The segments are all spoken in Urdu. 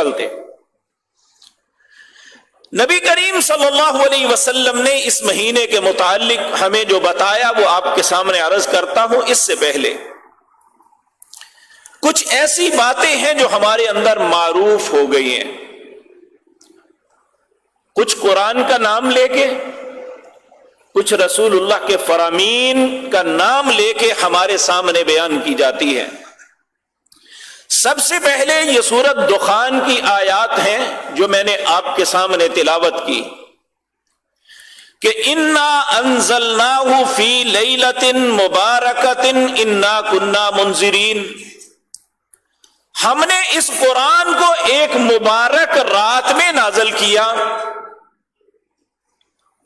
نکلتے۔ نبی کریم صلی اللہ علیہ وسلم نے اس مہینے کے متعلق ہمیں جو بتایا وہ آپ کے سامنے عرض کرتا ہوں۔ اس سے پہلے کچھ ایسی باتیں ہیں جو ہمارے اندر معروف ہو گئی ہیں، کچھ قرآن کا نام لے کے، کچھ رسول اللہ کے فرامین کا نام لے کے ہمارے سامنے بیان کی جاتی ہے۔ سب سے پہلے یہ سورۃ دخان کی آیات ہیں جو میں نے آپ کے سامنے تلاوت کی کہ انا انزلناہ فی لیلۃ مبارکۃ انا کنا منذرین، ہم نے اس قرآن کو ایک مبارک رات میں نازل کیا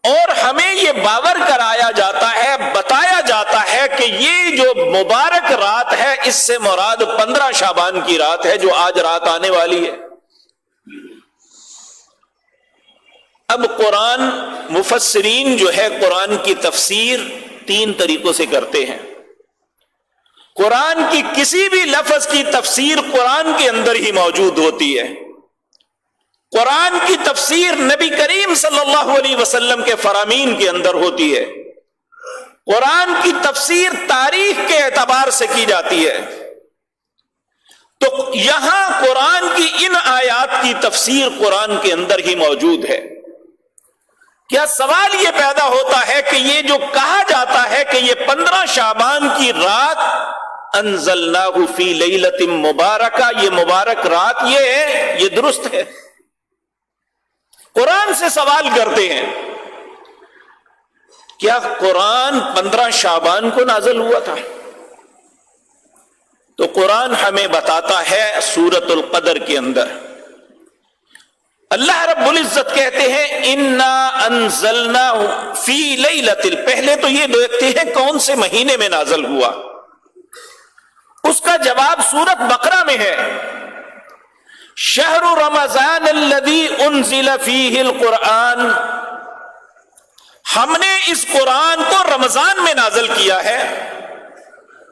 اور ہمیں یہ باور کرایا جاتا ہے، بتایا جاتا ہے کہ یہ جو مبارک رات ہے اس سے مراد 15 شعبان کی رات ہے جو آج رات آنے والی ہے۔ اب قرآن مفسرین جو ہے قرآن کی تفسیر 3 طریقوں سے کرتے ہیں۔ قرآن کی کسی بھی لفظ کی تفسیر قرآن کے اندر ہی موجود ہوتی ہے۔ قرآن کی تفسیر نبی کریم صلی اللہ علیہ وسلم کے فرامین کے اندر ہوتی ہے۔ قرآن کی تفسیر تاریخ کے اعتبار سے کی جاتی ہے۔ تو یہاں قرآن کی ان آیات کی تفسیر قرآن کے اندر ہی موجود ہے۔ کیا سوال یہ پیدا ہوتا ہے کہ یہ جو کہا جاتا ہے کہ یہ 15 شعبان کی رات انزلناہ فی لیلۃ مبارکہ، یہ مبارک رات یہ ہے، یہ درست ہے۔ قرآن سے سوال کرتے ہیں کیا قرآن 15 شعبان کو نازل ہوا تھا؟ تو قرآن ہمیں بتاتا ہے سورۃ القدر کے اندر اللہ رب العزت کہتے ہیں انا انزلناہ فی لیلۃ، پہلے تو یہ دیکھتے ہیں کون سے مہینے میں نازل ہوا، اس کا جواب سورۃ بقرہ میں ہے شہر رمضان الذی انزل فیہ القرآن، ہم نے اس قرآن کو رمضان میں نازل کیا ہے،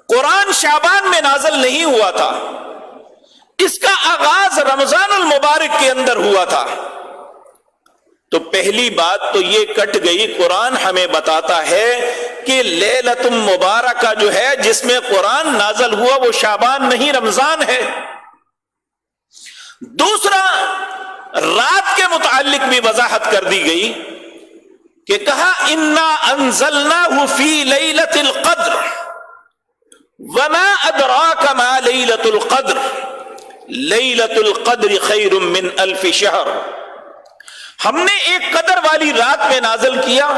قرآن شعبان میں نازل نہیں ہوا تھا، اس کا آغاز رمضان المبارک کے اندر ہوا تھا۔ تو پہلی بات تو یہ کٹ گئی، قرآن ہمیں بتاتا ہے کہ لیلۃ مبارکہ جو ہے جس میں قرآن نازل ہوا وہ شعبان نہیں رمضان ہے۔ دوسرا، رات کے متعلق بھی وضاحت کر دی گئی کہ کہا انا انزلناہ فی لیلۃ القدر وما ادراک ما لیلۃ القدر لیلۃ القدر خیر من الف شہر، ہم نے ایک قدر والی رات میں نازل کیا،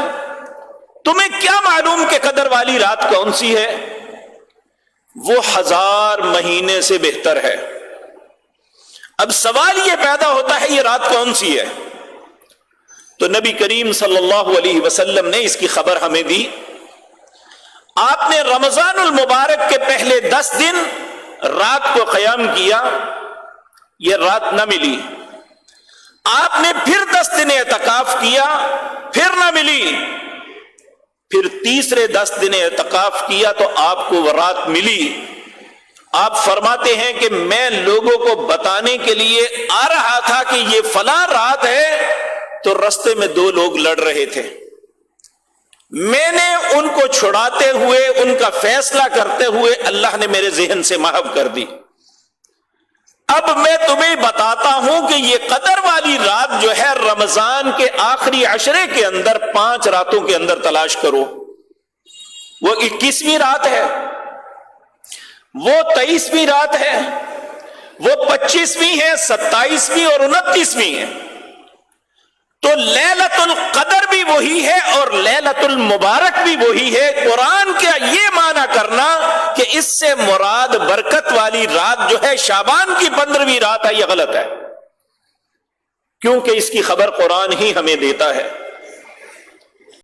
تمہیں کیا معلوم کہ قدر والی رات کون سی ہے؟ وہ 1000 مہینے سے بہتر ہے۔ اب سوال یہ پیدا ہوتا ہے یہ رات کون سی ہے؟ تو نبی کریم صلی اللہ علیہ وسلم نے اس کی خبر ہمیں دی۔ آپ نے رمضان المبارک کے پہلے 10 دن رات کو قیام کیا، یہ رات نہ ملی۔ آپ نے پھر 10 دن اعتکاف کیا، پھر نہ ملی۔ پھر تیسرے 10 دن اعتکاف کیا تو آپ کو وہ رات ملی۔ آپ فرماتے ہیں کہ میں لوگوں کو بتانے کے لیے آ رہا تھا کہ یہ فلاں رات ہے، تو رستے میں 2 لوگ لڑ رہے تھے، میں نے ان کو چھڑاتے ہوئے، ان کا فیصلہ کرتے ہوئے اللہ نے میرے ذہن سے محو کر دی۔ اب میں تمہیں بتاتا ہوں کہ یہ قدر والی رات جو ہے رمضان کے آخری عشرے کے اندر 5 راتوں کے اندر تلاش کرو، وہ 21ویں رات ہے، وہ 23ویں رات ہے، وہ 25ویں ہے، 27ویں اور 29ویں ہے۔ تو لیلۃ القدر بھی وہی ہے اور لیلۃ المبارک بھی وہی ہے۔ قرآن کا یہ معنی کرنا کہ اس سے مراد برکت والی رات جو ہے شعبان کی 15ویں رات ہے، یہ غلط ہے، کیونکہ اس کی خبر قرآن ہی ہمیں دیتا ہے۔